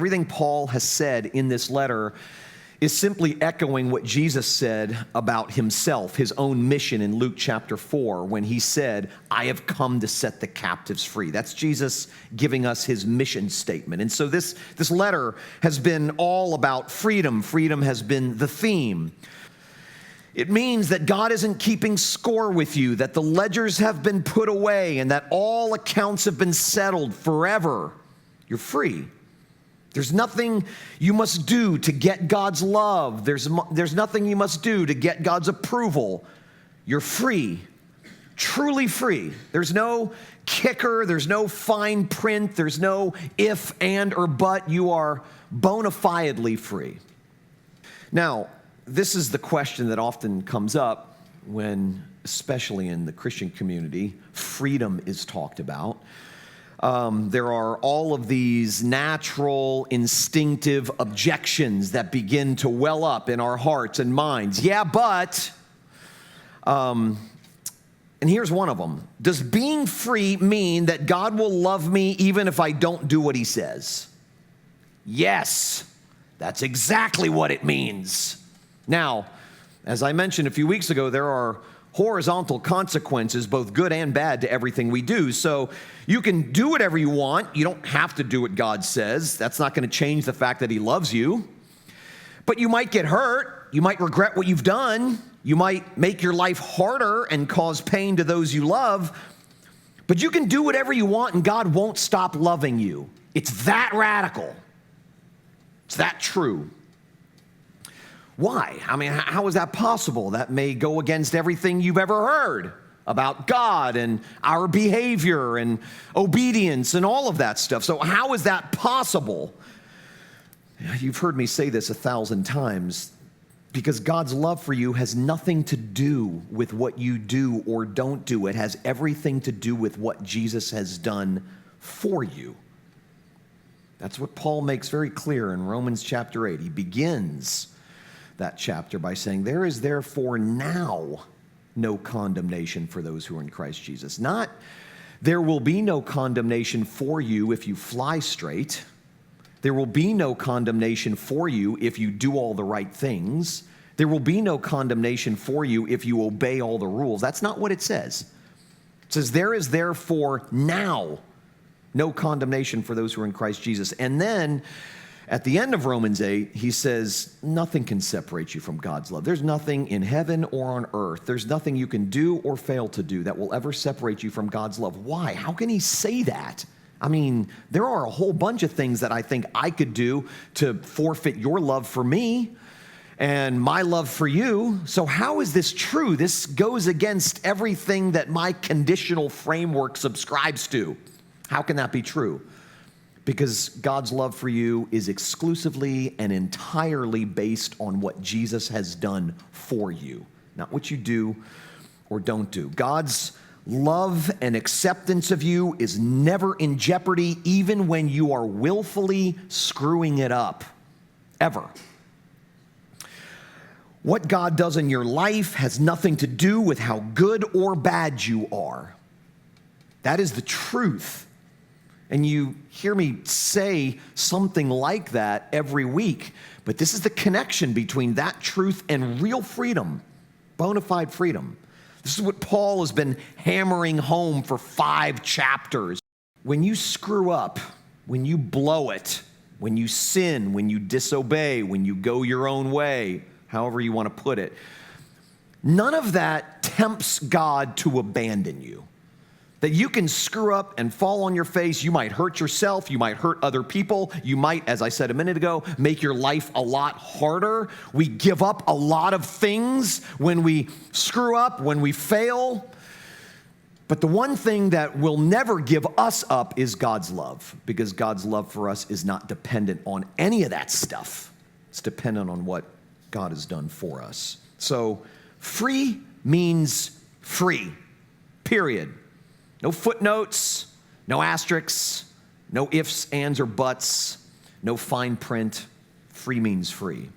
Everything Paul has said in this letter is simply echoing what Jesus said about himself, his own mission in Luke chapter 4, when he said, I have come to set the captives free. That's Jesus giving us his mission statement. And so this letter has been all about freedom. Freedom has been the theme. It means that God isn't keeping score with you, that the ledgers have been put away, and that all accounts have been settled forever. You're free. There's nothing you must do to get God's love. There's nothing you must do to get God's approval. You're free, truly free. There's no kicker. There's no fine print. There's no if, and, or but. You are bona fidely free. Now, this is the question that often comes up when, especially in the Christian community, freedom is talked about. There are all of these natural, instinctive objections that begin to well up in our hearts and minds. Yeah, but, and here's one of them. Does being free mean that God will love me even if I don't do what he says? Yes, that's exactly what it means. Now, as I mentioned a few weeks ago, there are horizontal consequences, both good and bad, to everything we do. So you can do whatever you want. You don't have to do what God says. That's not going to change the fact that he loves you. But you might get hurt. You might regret what you've done. You might make your life harder and cause pain to those you love. But you can do whatever you want and God won't stop loving you. It's that radical. It's that true. Why? I mean, how is that possible? That may go against everything you've ever heard about God and our behavior and obedience and all of that stuff. So how is that possible? You've heard me say this 1,000 times, because God's love for you has nothing to do with what you do or don't do. It has everything to do with what Jesus has done for you. That's what Paul makes very clear in Romans chapter 8. He begins that chapter by saying, there is therefore now no condemnation for those who are in Christ Jesus. Not, there will be no condemnation for you if you fly straight. There will be no condemnation for you if you do all the right things. There will be no condemnation for you if you obey all the rules. That's not what it says. It says, there is therefore now no condemnation for those who are in Christ Jesus. And then at the end of Romans 8, he says, nothing can separate you from God's love. There's nothing in heaven or on earth. There's nothing you can do or fail to do that will ever separate you from God's love. Why? How can he say that? I mean, there are a whole bunch of things that I think I could do to forfeit your love for me and my love for you. So how is this true? This goes against everything that my conditional framework subscribes to. How can that be true? Because God's love for you is exclusively and entirely based on what Jesus has done for you, not what you do or don't do. God's love and acceptance of you is never in jeopardy, even when you are willfully screwing it up, ever. What God does in your life has nothing to do with how good or bad you are. That is the truth. And you hear me say something like that every week. But this is the connection between that truth and real freedom, bona fide freedom. This is what Paul has been hammering home for 5 chapters. When you screw up, when you blow it, when you sin, when you disobey, when you go your own way, however you want to put it, none of that tempts God to abandon you. That you can screw up and fall on your face. You might hurt yourself. You might hurt other people. You might, as I said a minute ago, make your life a lot harder. We give up a lot of things when we screw up, when we fail. But the one thing that will never give us up is God's love, because God's love for us is not dependent on any of that stuff. It's dependent on what God has done for us. So free means free, period. No footnotes, no asterisks, no ifs, ands, or buts, no fine print. Free means free.